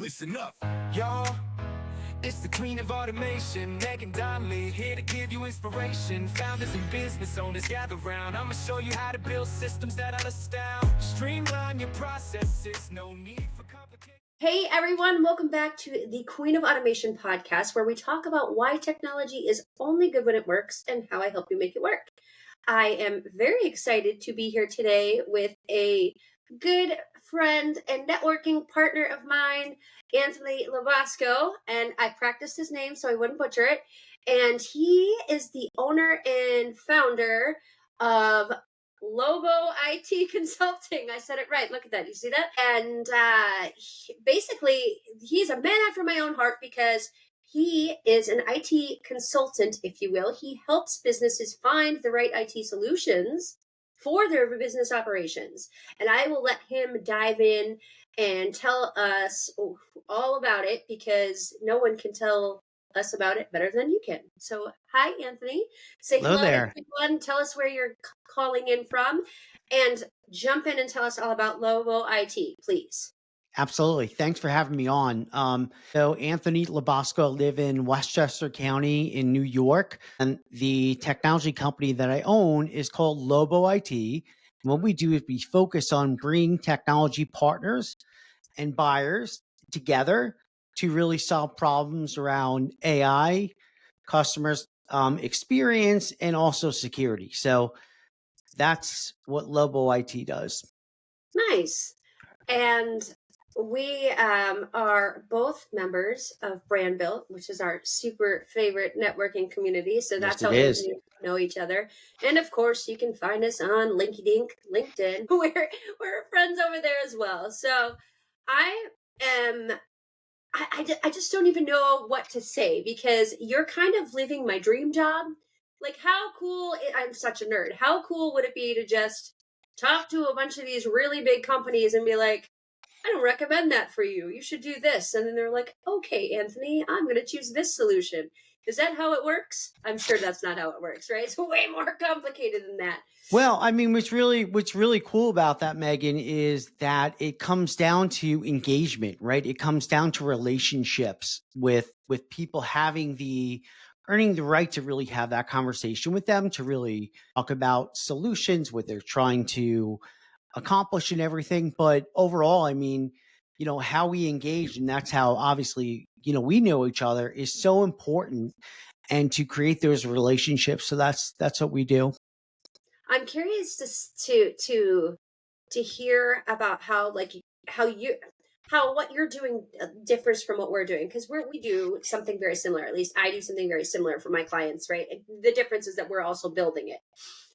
listen up. Y'all, it's the queen of automation, Megan Donnelly, here to give you inspiration. Founders and business owners gather round. I'ma show you how to build systems that'll astound. Streamline your processes, no need for complicated. Hey everyone, welcome back to the Queen of Automation podcast, where we talk about why technology is only good when it works and how I help you make it work. I am very excited to be here today with a good friend and networking partner of mine, Anthony Lobosco, and I practiced his name so I wouldn't butcher it. And he is the owner and founder of Lobo IT Consulting. I said it right. Look at that. You see that? And basically, he's a man after my own heart because he is an IT consultant, if you will. He helps businesses find the right IT solutions for their business operations. And I will let him dive in and tell us all about it because no one can tell us about it better than you can. So, hi, Anthony. Say Hello hello there. to everyone. Tell us where you're calling in from and jump in and tell us all about Lobo IT, please. Absolutely. Thanks for having me on. So Anthony Lobosco, I live in Westchester County in New York, and the technology company that I own is called Lobo IT. And what we do is we focus on bringing technology partners and buyers together to really solve problems around AI, customers experience, and also security. So that's what Lobo IT does. Nice. And we are both members of Brand Built, which is our super favorite networking community. So that's Yes, how it is. we know each other. And of course, you can find us on LinkedIn. We're friends over there as well. So I am. I just don't even know what to say because you're kind of living my dream job. Like, how cool! I'm such a nerd. How cool would it be to just talk to a bunch of these really big companies and be like, I don't recommend that for you. You should do this. And then they're like, okay, Anthony, I'm going to choose this solution. Is that how it works? I'm sure that's not how it works, right? It's way more complicated than that. Well, I mean, what's really cool about that, Megan, is that it comes down to engagement, right? It comes down to relationships with people earning the right to really have that conversation with them, to really talk about solutions, what they're trying to accomplish and everything. But overall, I mean, how we engage, and that's how obviously, we know each other, is so important, and to create those relationships. So that's what we do. I'm curious to hear about how what you're doing differs from what we're doing, because we do something very similar. At least I do something very similar for my clients, right? The difference is that we're also building it.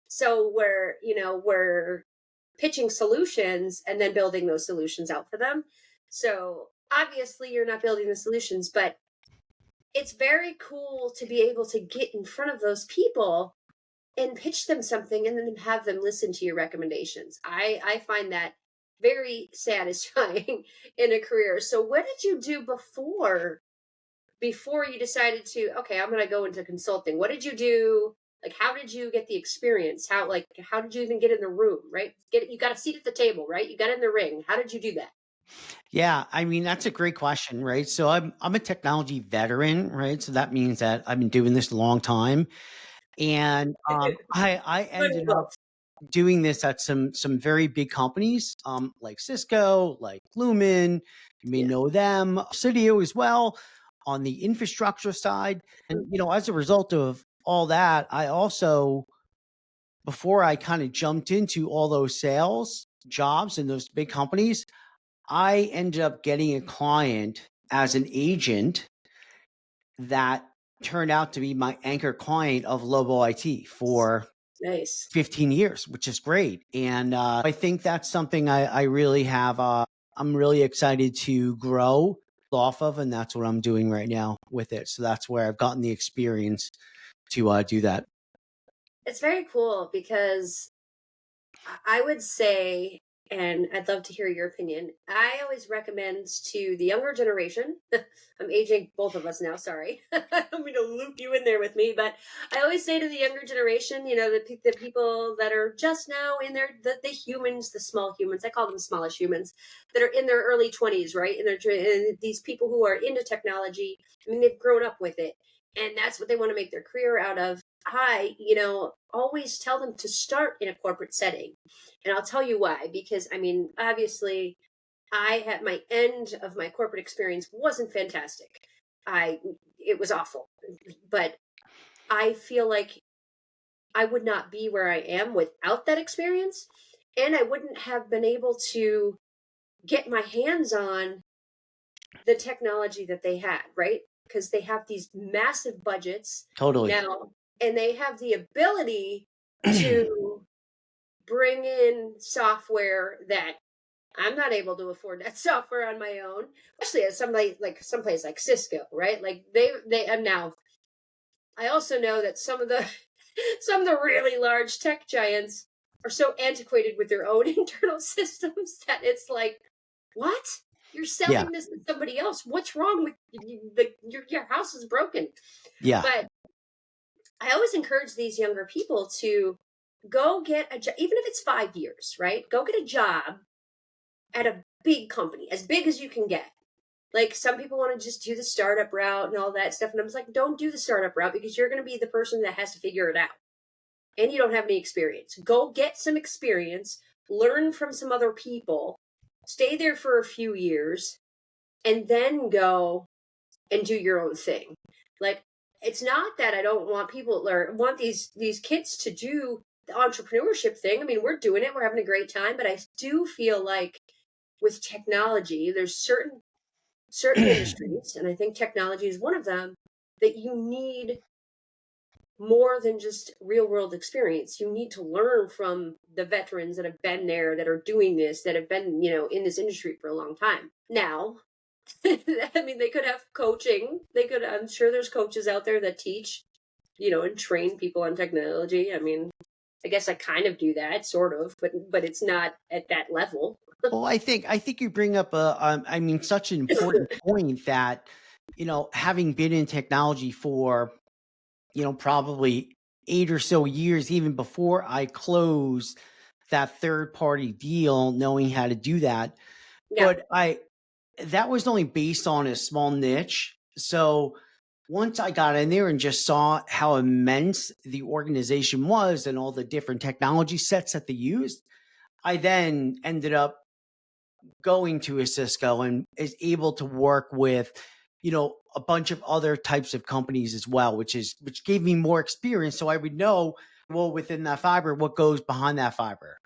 So we're pitching solutions and then building those solutions out for them. So obviously you're not building the solutions, but it's very cool to be able to get in front of those people and pitch them something and then have them listen to your recommendations. I find that very satisfying in a career. So what did you do before you decided to, okay, I'm going to go into consulting? What did you do? Like, how did you get the experience? How did you even get in the room, right? You got a seat at the table, right? You got in the ring. How did you do that? Yeah, I mean, that's a great question, right? So I'm a technology veteran, right? So that means that I've been doing this a long time. And I ended up doing this at some very big companies, like Cisco, like Lumen. You may know them, Cydio as well, on the infrastructure side. And as a result of all that, I also, before I kind of jumped into all those sales jobs in those big companies, I ended up getting a client as an agent that turned out to be my anchor client of Lobo IT for Nice. 15 years, which is great. And I think that's something I really have, I'm really excited to grow off of. And that's what I'm doing right now with it. So that's where I've gotten the experience to do that. It's very cool because I would say, and I'd love to hear your opinion. I always recommend to the younger generation, I'm aging both of us now, sorry. I'm going to loop you in there with me, but I always say to the younger generation, the people that are just now in the humans, the small humans, I call them smallish humans, that are in their early 20s, right? And these people who are into technology, I mean, they've grown up with it, and that's what they want to make their career out of. I, always tell them to start in a corporate setting. And I'll tell you why, because I mean, obviously, I had my end of my corporate experience wasn't fantastic. It was awful. But I feel like I would not be where I am without that experience. And I wouldn't have been able to get my hands on the technology that they had, right? Because they have these massive budgets Totally. now, and they have the ability to bring in software that I'm not able to afford that software on my own, especially at someplace like Cisco, right? Like they am now. I also know that some of the some of the really large tech giants are so antiquated with their own internal systems that it's like, what? You're Yeah. selling this to somebody else. What's wrong with your house is broken? Yeah. But I always encourage these younger people to go get a job, even if it's 5 years, right? Go get a job at a big company, as big as you can get. Like some people want to just do the startup route and all that stuff. And I was like, don't do the startup route because you're going to be the person that has to figure it out. And you don't have any experience. Go get some experience, learn from some other people, stay there for a few years, and then go and do your own thing. Like, it's not that I don't want people or want these kids to do the entrepreneurship thing. I mean, we're doing it, we're having a great time, but I do feel like with technology, there's certain industries, and I think technology is one of them, that you need more than just real world experience. You need to learn from the veterans that have been there, that are doing this, that have been, in this industry for a long time. Now, I mean, they could have coaching. I'm sure there's coaches out there that teach, and train people on technology. I mean, I guess I kind of do that, sort of, but it's not at that level. Well, I think you bring up I mean, such an important point that, having been in technology for, probably 8 or so years, even before I closed that third party deal, knowing how to do that. Yeah, But that was only based on a small niche. So once I got in there and just saw how immense the organization was and all the different technology sets that they used, I then ended up going to a Cisco and is able to work with, a bunch of other types of companies as well, which gave me more experience. So I would know, well, within that fiber, what goes behind that fiber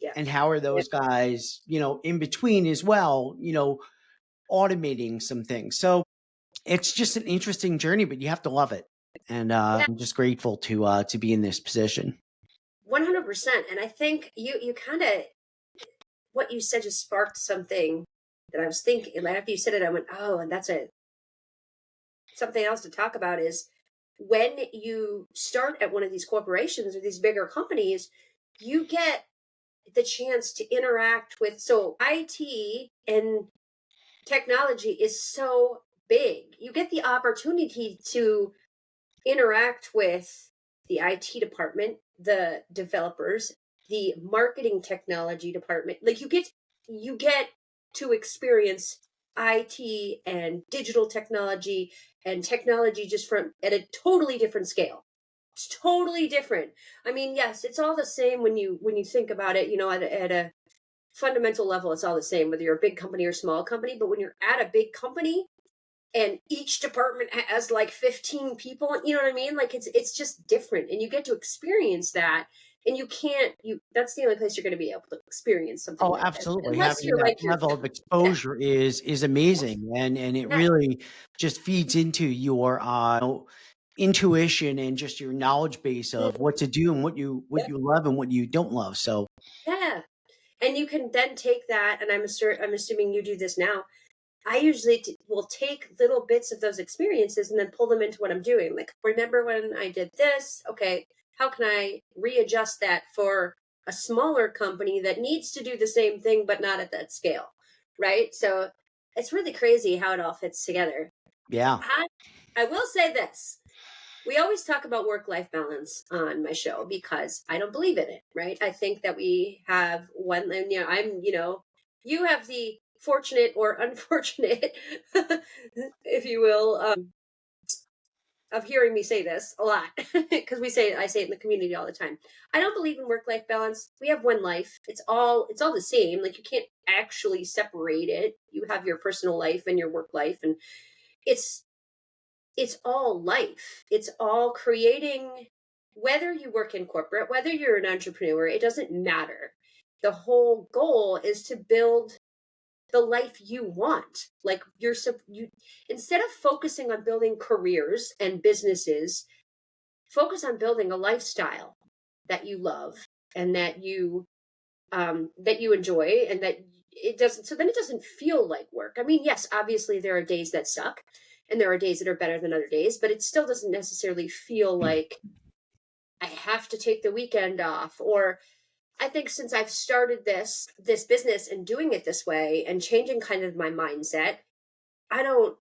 yeah, and how are yeah, those guys, in between as well, automating some things. So it's just an interesting journey, but you have to love it. And yeah. I'm just grateful to be in this position. 100%. And I think you kind of, what you said just sparked something that I was thinking. And after you said it, I went, oh, and that's something else to talk about is when you start at one of these corporations or these bigger companies, you get the chance to interact with, so IT and technology is so big. You get the opportunity to interact with the IT department, the developers, the marketing technology department. Like you get to experience IT and digital technology and technology just from at a totally different scale. It's totally different. I mean, yes, it's all the same when you think about it, at a fundamental level, it's all the same, whether you're a big company or small company. But when you're at a big company, and each department has like 15 people, you know what I mean, like it's just different, and you get to experience that, and that's the only place you're going to be able to experience something Oh, like this, absolutely. unless Having you're that like your level of yeah, exposure is amazing, and it yeah, really just feeds into your intuition and just your knowledge base of what to do and what yeah, you love and what you don't love. So yeah. And you can then take that, and I'm assuming you do this now. I usually will take little bits of those experiences and then pull them into what I'm doing. Like, remember when I did this? Okay, how can I readjust that for a smaller company that needs to do the same thing, but not at that scale. Right. So it's really crazy how it all fits together. Yeah. I will say this. We always talk about work-life balance on my show because I don't believe in it, right? I think that we have one, and you have the fortunate or unfortunate, if you will, of hearing me say this a lot because I say it in the community all the time. I don't believe in work-life balance. We have one life. It's all the same. Like you can't actually separate it. You have your personal life and your work life, and it's it's all life. It's all creating, whether you work in corporate, whether you're an entrepreneur, it doesn't matter. The whole goal is to build the life you want. Like you instead of focusing on building careers and businesses, focus on building a lifestyle that you love and that you enjoy, and that it doesn't feel like work. I mean, yes, obviously there are days that suck and there are days that are better than other days, but it still doesn't necessarily feel like I have to take the weekend off. Or I think since I've started this business and doing it this way and changing kind of my mindset, I don't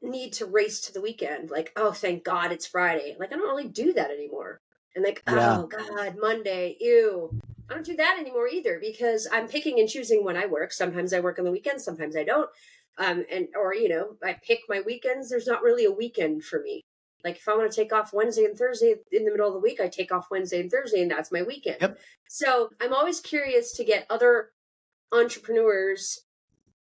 need to race to the weekend. Like, oh, thank God it's Friday. Like, I don't really do that anymore. And like, Yeah. oh God, Monday, ew. I don't do that anymore either because I'm picking and choosing when I work. Sometimes I work on the weekends, sometimes I don't. I pick my weekends. There's not really a weekend for me. Like if I want to take off Wednesday and Thursday in the middle of the week, I take off Wednesday and Thursday, and that's my weekend. Yep. So I'm always curious to get other entrepreneurs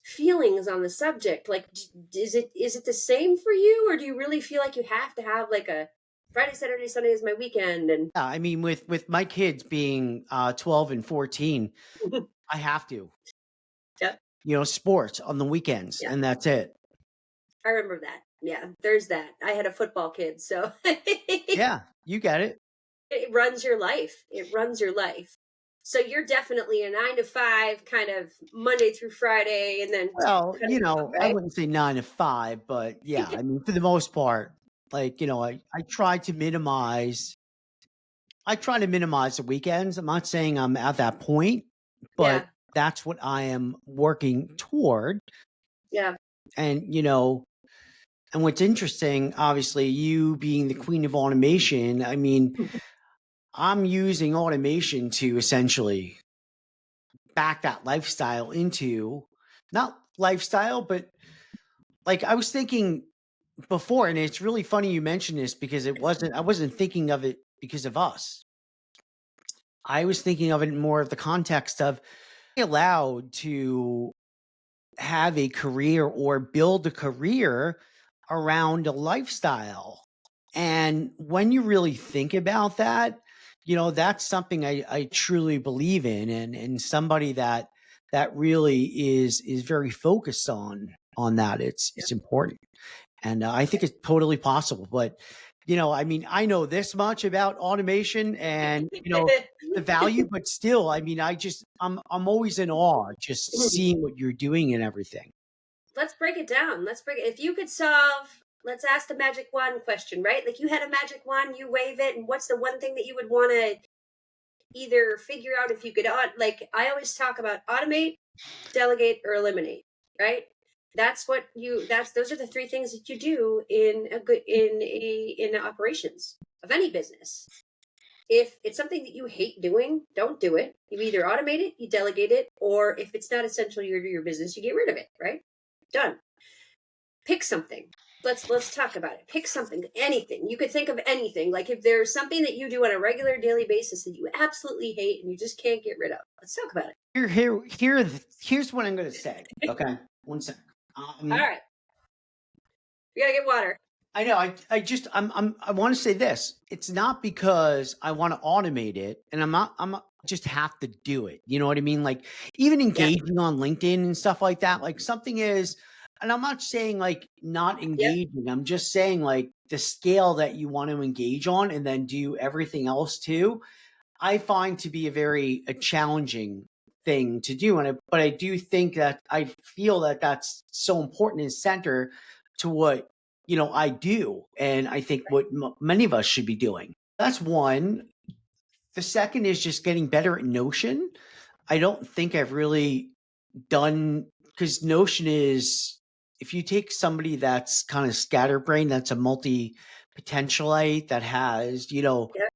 feelings on the subject. Like is it the same for you, or do you really feel like you have to have like a Friday, Saturday, Sunday is my weekend? And Yeah. I mean, with my kids being 12 and 14, I have to, yeah, sports on the weekends, yeah, and that's it. I remember that. Yeah, there's that. I had a football kid, so Yeah, you get it. it runs your life. It runs your life. So you're definitely a 9 to 5 kind of Monday through Friday, and then Well, cutting off, I right? wouldn't say 9 to 5, but yeah, I mean, for the most part, like, I try to minimize. I try to minimize the weekends. I'm not saying I'm at that point, but Yeah, that's what I am working toward. yeah, And, and what's interesting, obviously, you being the queen of automation, I mean, I'm using automation to essentially back that lifestyle into, not lifestyle, but like I was thinking before, and it's really funny you mentioned this because I wasn't thinking of it because of us. I was thinking of it more of the context of allowed to have a career or build a career around a lifestyle. And when you really think about that, that's something I truly believe in, and somebody that really is very focused on that. It's important. And I think it's totally possible. But, I mean, I know this much about automation and, the value, but still, I mean, I'm always in awe just seeing what you're doing and everything. Let's break it down. If you could solve, let's ask the magic wand question, right? Like you had a magic wand, you wave it, and what's the one thing that you would want to either figure out if you could, like I always talk about automate, delegate, or eliminate, right? Those are the three things that you do in operations of any business. If it's something that you hate doing, don't do it. You either automate it, you delegate it, or if it's not essential to your business, you get rid of it, right? Done. Pick something. Let's talk about it. Pick something, anything. You could think of anything. Like if there's something that you do on a regular daily basis that you absolutely hate and you just can't get rid of. Let's talk about it. Here's what I'm going to say. Okay. One sec. All right. We gotta get water. I know. I want to say this. It's not because I want to automate it, and just have to do it. You know what I mean? Like even Yep. engaging on LinkedIn and stuff like that. Like something is, and I'm not saying like not engaging. I'm just saying like the scale that you want to engage on, and then do everything else too. I find to be a challenging thing to do, but I do think that I feel that that's so important and center to what I do, and I think what many of us should be doing. That's one. the second is just getting better at Notion. I don't think I've really done, because Notion is, if you take somebody that's kind of scatterbrained, that's a multi potentialite that has, Yep.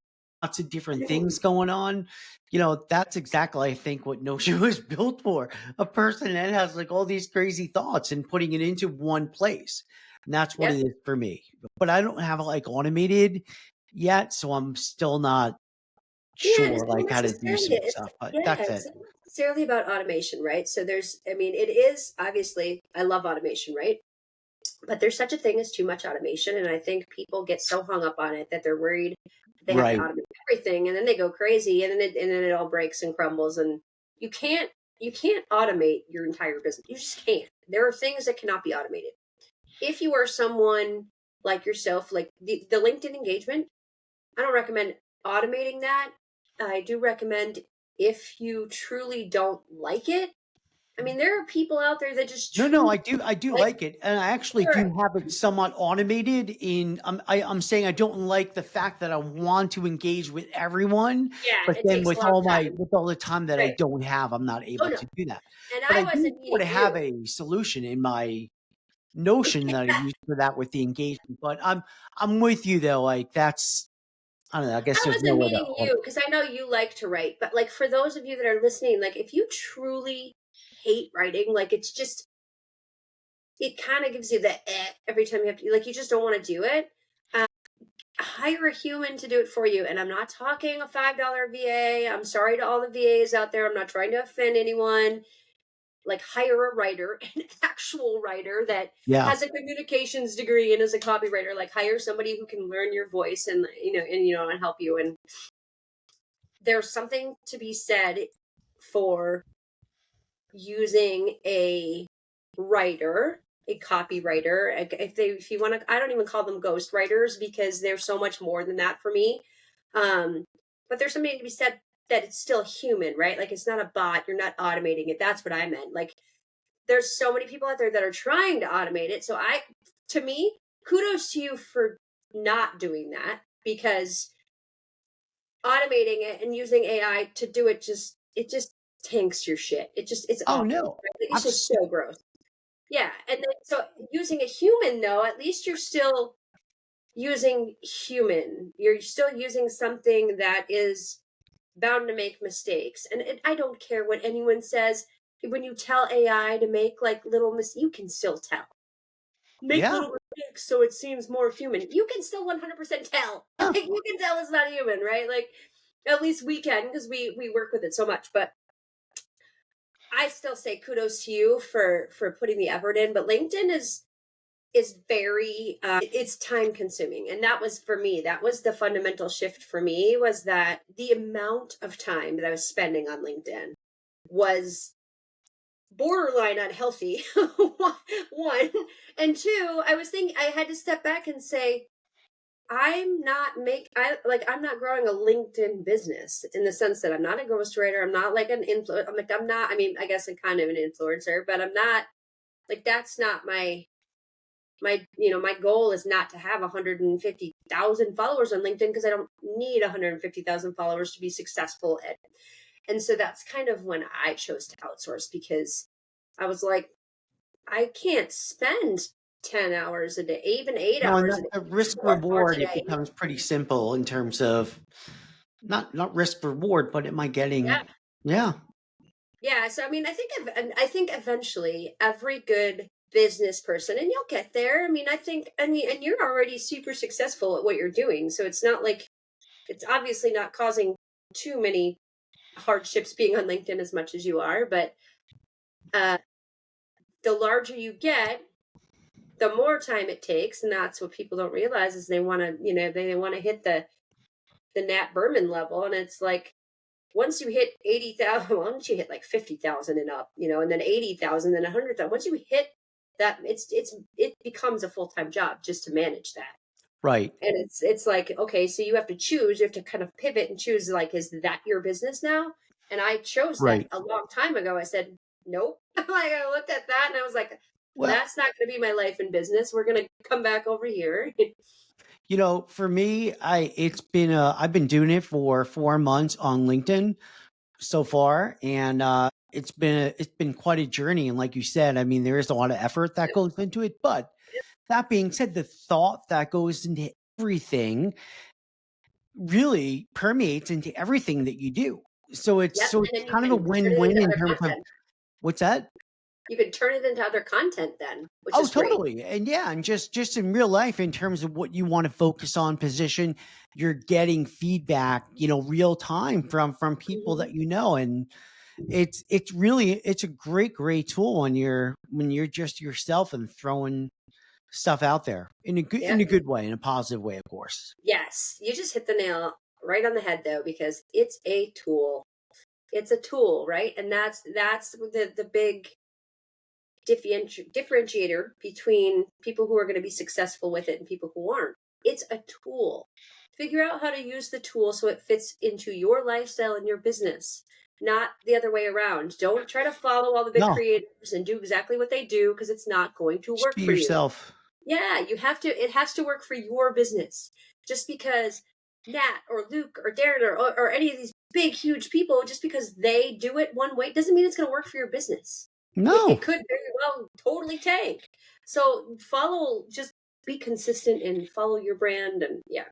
lots of different things going on. That's exactly, I think, what Notion was built for. A person that has like all these crazy thoughts and putting it into one place. And that's what Yep. it is for me. But I don't have it like automated yet, so I'm still not Yeah, and it's sure not like how to do necessarily some it's stuff, but yeah, that's it. it's not necessarily about automation, right? So it is obviously I love automation, right? But there's such a thing as too much automation, and I think people get so hung up on it that they're worried they have to Right. automate everything, and then they go crazy, and then it all breaks and crumbles, and you can't you can't automate your entire business. You just can't. There are things that cannot be automated. If you are someone like yourself, like the LinkedIn engagement, I don't recommend automating that. I do recommend if you truly don't like it. I mean, there are people out there that just No, truly I do like like it, and I actually sure. do have it somewhat automated. I'm saying I don't like the fact that I want to engage with everyone, Yeah, but it then takes a long time. with all the time that I Right. don't have, I'm not Oh able no. to do that. And But I I do wasn't sort meaning of have you. a solution in my Notion that I use for that with the engagement. But I'm with you though. Like that's, I don't know. I guess I there's no wasn't way to. meaning you because I know you like to write, but like for those of you that are listening, like if you truly hate writing, like it's just it kind of gives you the every time you have to like you just don't want to do it. Um, hire a human to do it for you, and I'm not talking a $5 VA. I'm sorry to all the VAs out there. I'm not trying to offend anyone. Like hire a writer, an actual writer that Yeah. has a communications degree and is a copywriter. Like hire somebody who can learn your voice and and help you. And there's something to be said for using a writer, a copywriter. If you want to, I don't even call them ghost writers because they're so much more than that for me. Um, but there's something to be said that it's still human, right? Like it's not a bot. You're not automating it. That's what I meant. Like there's so many people out there that are trying to automate it. So to me, kudos to you for not doing that because automating it and using AI to do it just tanks your shit. It's Oh awful. no. Right? It's just so gross. Yeah, and then so using a human though, at least you're still using human. You're still using something that is bound to make mistakes. And I don't care what anyone says. When you tell AI to make like little you can still tell. Make Yeah. little mistakes so it seems more human. You can still 100% tell. Yeah. Like you can tell it's not human, right? Like at least we can because we work with it so much. But I still say kudos to you for putting the effort in. But LinkedIn is very it's time consuming, and that was for me. That was the fundamental shift for me was that the amount of time that I was spending on LinkedIn was borderline unhealthy. One and two, I was thinking I had to step back and say I'm not growing a LinkedIn business in the sense that I'm not a ghostwriter. I'm not like an influencer. I'm not. I mean, I guess I'm kind of an influencer, but I'm not like that's not my goal is not to have 150,000 followers on LinkedIn because I don't need 150,000 followers to be successful at. And so that's kind of when I chose to outsource because I was like, I can't spend 10 hours a day, even eight No, and hours that a day, the risk 4 hours reward, a it day. becomes pretty simple in terms of not risk reward, but am I getting, Yeah. yeah. Yeah. So, I mean, I think eventually every good business person, and you'll get there. I mean, I think, and you're already super successful at what you're doing. So it's not like, it's obviously not causing too many hardships being on LinkedIn as much as you are, but uh, the larger you get, the more time it takes, and that's what people don't realize is they want to, they want to hit the Nat Berman level, and it's like once you hit 80,000, once you hit like 50,000 and up, and then 80,000, then 100,000. Once you hit that, it becomes a full time job just to manage that. Right. And it's like, okay, so you have to choose, you have to kind of pivot and choose like, is that your business now? And I chose that Right. a long time ago. I said, nope. Like I looked at that and I was like, Well, that's not going to be my life and business. We're going to come back over here. For me, I've been doing it for 4 months on LinkedIn so far, and it's been quite a journey. And like you said, I mean, there is a lot of effort that goes into it. But that being said, the thought that goes into everything really permeates into everything that you do. So it's Yep, so and it's then you kind of a can turn it win-win into in other terms of content. what's that? You can turn it into other content then, which Oh, is great. totally. And yeah, and just in real life, in terms of what you want to focus on position, you're getting feedback, real time from people Hmm. that and it's a great tool when you're just yourself and throwing stuff out there in Yep. a good way, in a positive way, of course. Yes, you just hit the nail right on the head though, because it's a tool. It's a tool, right? And that's the big differentiator between people who are going to be successful with it and people who aren't. It's a tool. Figure out how to use the tool so it fits into your lifestyle and your business, not the other way around. Don't try to follow all the big No, creators and do exactly what they do, because it's not going to just work be for you. yourself. Yeah, it has to work for your business. Just because Nat or Luke or Darren or any of these big, huge people, just because they do it one way, doesn't mean it's going to work for your business. No, It could very well totally tank. So just be consistent and follow your brand. And yeah,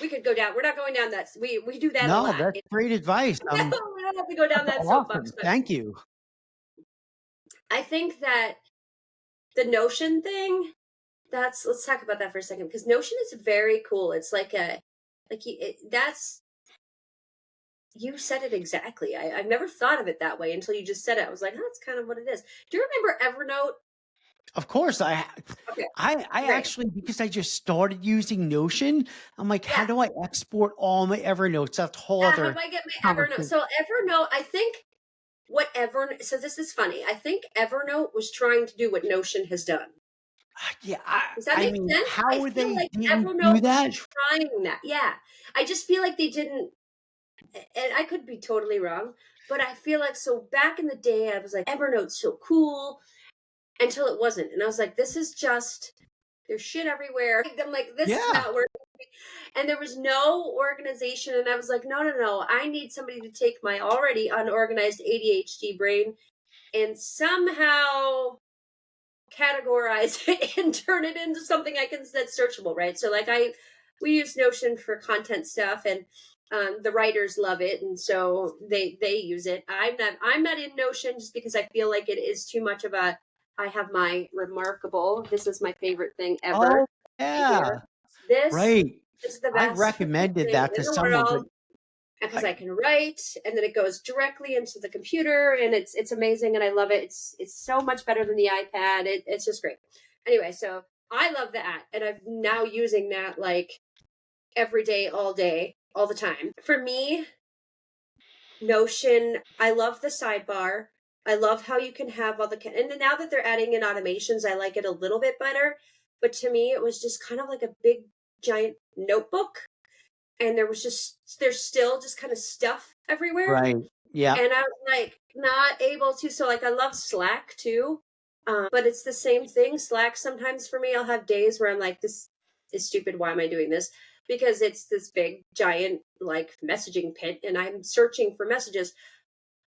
we could go down. We're not going down that. We do that a no, lot. that's great advice. We don't have to go down That's that soapbox, awesome. but Thank you. I think that the Notion thing, let's talk about that for a second, because Notion is very cool. It's that's, you said it exactly. I've never thought of it that way until you just said it. I was like, oh, that's kind of what it is. Do you remember Evernote? Of course, Okay, I great. actually, because I just started using Notion, I'm like, how Yeah. do I export all my Evernotes? That's a whole Yeah, how other do I get my Evernote? conversation. So Evernote, I think so this is funny. I think Evernote was trying to do what Notion has done. Yeah, Does that I make mean, sense? I how feel they like didn't do Evernote was that? trying that. Yeah. I just feel like they didn't, and I could be totally wrong, but I feel like, so back in the day I was like, Evernote's so cool, until it wasn't. And I was like, this is just, there's shit everywhere. I'm like, this is Yeah, not working. And there was no organization. And I was like, no, no, no. I need somebody to take my already unorganized ADHD brain and somehow categorize it and turn it into something that's searchable, right? So we use Notion for content stuff, and the writers love it, and so they use it. I'm not in Notion, just because I feel like it is too much of a. I have my remarkable. This is my favorite thing oh ever. Right yeah, here. This right. is the I best freaking recommended thing that in to the someone, but world, because I, I can write, and then it goes directly into the computer, and it's amazing, and I love it. It's so much better than the iPad. It's just great. Anyway, so I love that, and I'm now using that like every day, all the time. For me, Notion, I love the sidebar. I love how you can have all and then now that they're adding in automations, I like it a little bit better. But to me, it was just kind of like a big giant notebook, and there's still just kind of stuff everywhere, right. Yeah, and I was like not able to. So like I love Slack too, but it's the same thing. Slack, sometimes for me, I'll have days where I'm like, this is stupid. Why am I doing this? Because it's this big giant like messaging pit, and I'm searching for messages.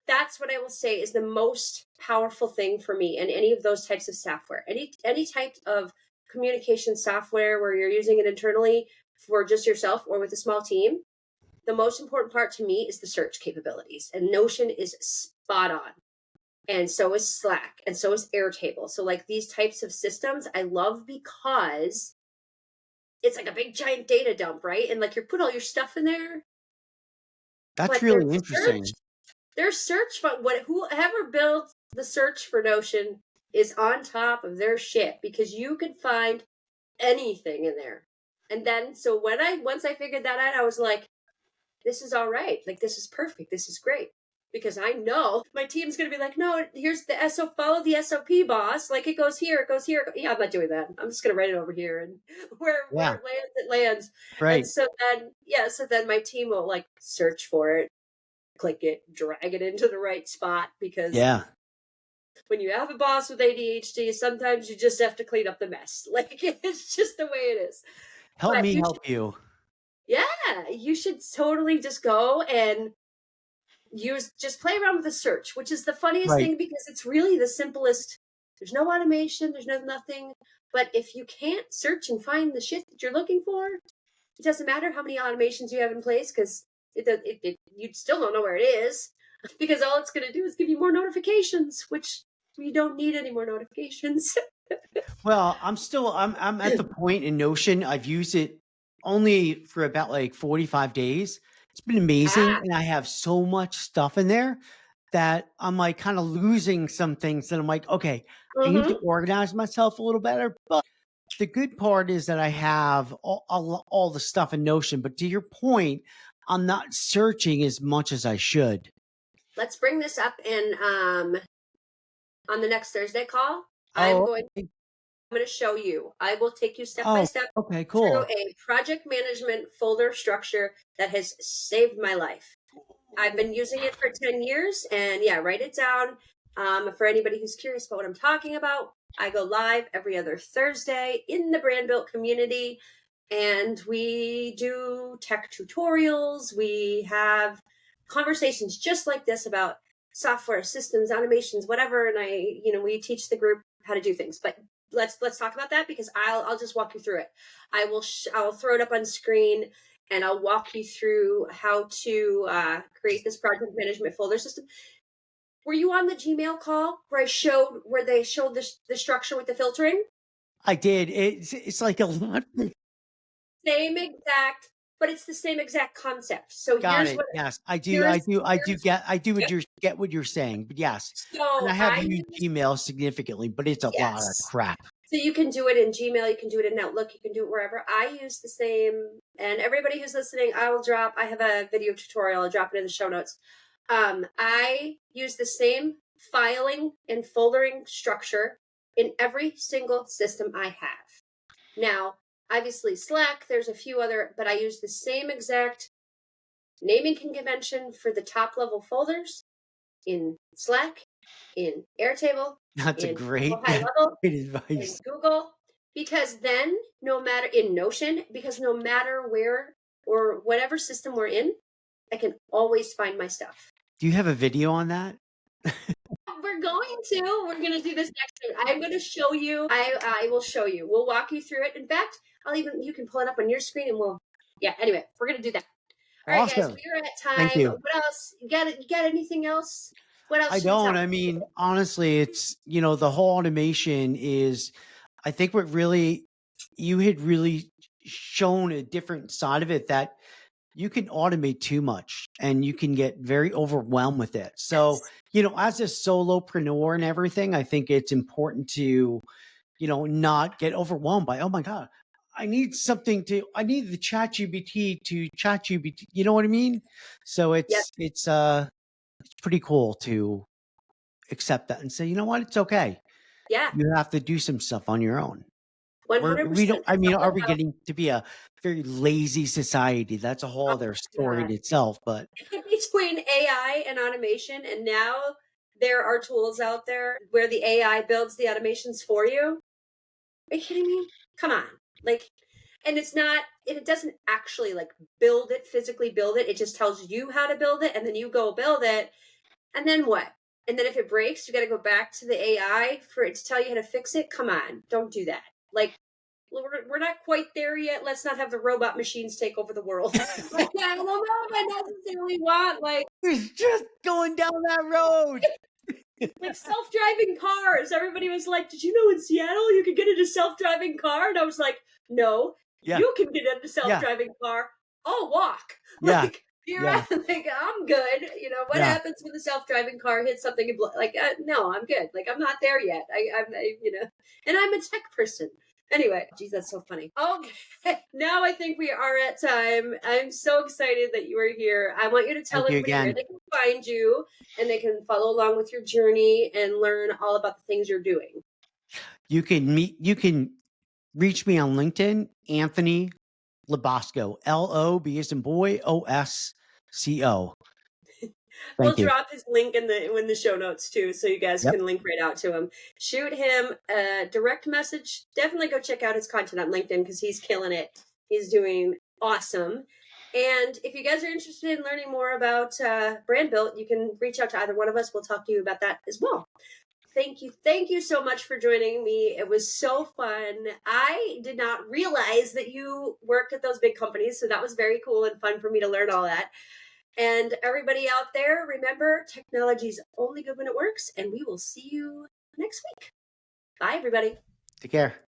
That's what I will say is the most powerful thing for me in any of those types of software. Any type of communication software where you're using it internally for just yourself or with a small team, the most important part to me is the search capabilities. And Notion is spot on. And so is Slack. And so is Airtable. So like these types of systems I love, because it's like a big giant data dump, right? And like you put all your stuff in there, that's but their really search interesting. their search but whoever built the search for Notion is on top of their shit, because you could find anything in there. And then so once I figured that out, I was like, this is all right. Like, this is perfect. This is great. Because I know my team's going to be like, no, here's the follow the SOP, boss. Like, it goes here, it goes here. Yeah, I'm not doing that. I'm just going to write it over here, and where Yeah, it lands, it lands. And right. so then my team will like search for it, click it, drag it into the right spot. Because Yeah, when you have a boss with ADHD, sometimes you just have to clean up the mess. Like, it's just the way it is. Help But me you should, help you. yeah, you should totally just go and just play around with the search, which is the funniest Right. thing because it's really the simplest. There's no automation, there's no nothing. But if you can't search and find the shit that you're looking for, it doesn't matter how many automations you have in place because you still don't know where it is because all it's going to do is give you more notifications, which we don't need any more notifications. Well, I'm at the point in Notion. I've used it only for about like 45 days. It's been amazing. Ah, And I have so much stuff in there that I'm like kind of losing some things that I'm like, okay, I need to mm-hmm. organize myself a little better. But the good part is that I have all the stuff in Notion. But to your point, I'm not searching as much as I should. Let's bring this up in on the next Thursday call. I'm Oh, going okay. I'm going to show you. I will take you step by Oh, step okay, through cool. a project management folder structure that has saved my life. I've been using it for 10 years and yeah, write it down. For anybody who's curious about what I'm talking about, I go live every other Thursday in the Brand Built community and we do tech tutorials. We have conversations just like this about software, systems, automations, whatever. And we teach the group how to do things. But let's talk about that because I'll just walk you through it. I'll throw it up on screen and I'll walk you through how to create this project management folder system. Were you on the Gmail call where they showed the structure with the filtering? I did. It's like a lot. Same exact, but it's the same exact concept. So Got here's it. what Yes, I do. I here's do. I do here's get. I do yep. get what you're saying. But yes, and So I have I used use Gmail significantly, but it's a lot of yes. crap. So you can do it in Gmail, you can do it in Outlook, you can do it wherever. I use the same, and everybody who's listening, I have a video tutorial, I'll drop it in the show notes. I use the same filing and foldering structure in every single system I have. Now, obviously Slack, there's a few other, but I use the same exact naming convention for the top level folders in Slack, in Airtable, That's a in great, High Level, great in advice. Google, because then no matter in Notion, because no matter where or whatever system we're in, I can always find my stuff. Do you have a video on that? We're going to do this next time. I'm going to show you. I will show you. We'll walk you through it. In fact, you can pull it up on your screen and yeah, anyway, we're going to do that. All right, guys, Awesome. we are at Thank time. you. What else? You got anything else? What else I should we don't. talk I mean, honestly, it's the whole automation is. I think what really you had really shown a different side of it that you can automate too much and you can get very overwhelmed with it. So, Yes. as a solopreneur and everything, I think it's important to, not get overwhelmed by, oh my God, I need the chat GBT to chat GBT. You know what I mean? So Yep. it's pretty cool to accept that and say, you know what, it's okay. Yeah. You have to do some stuff on your own. We 100%. don't, I It's mean, all are we about getting to be a very lazy society? That's a whole oh other my story in God. itself, but Between AI and automation, and now there are tools out there where the AI builds the automations for you. Are you kidding me? Come on. Like, and it doesn't actually like physically build it. It just tells you how to build it, and then you go build it. And then what? And then if it breaks, you got to go back to the AI for it to tell you how to fix it. Come on, don't do that. Like, we're not quite there yet. Let's not have the robot machines take over the world. Like, I don't know if I necessarily want it's just going down that road. like self-driving cars. Everybody was like, "Did you know in Seattle you could get in a self-driving car?" And I was like, "No, Yeah, you can get in a yeah, self-driving car. I'll walk." yeah, Like, you're yeah, right. Like, I'm good. What yeah. happens when the self-driving car hits something and like, no, I'm good. Like, I'm not there yet. And I'm a tech person. Anyway, geez, that's so funny. Okay, now I think we are at time. I'm so excited that you are here. I want you to tell Thank you everybody where again. they can find you and they can follow along with your journey and learn all about the things you're doing. You can reach me on LinkedIn, Anthony Lobosco, LOB as in boy, OSCO. We'll Thank you. drop his link in the show notes too, so you guys Yep. can link right out to him. Shoot him a direct message. Definitely go check out his content on LinkedIn because he's killing it. is doing awesome. And if you guys are interested in learning more about Brand Built, you can reach out to either one of us. We'll talk to you about that as well. Thank you so much for joining me. It was so fun. I did not realize that you worked at those big companies, so that was very cool and fun for me to learn all that. And everybody out there, remember, technology is only good when it works, and we will see you next week. Bye, everybody. Take care.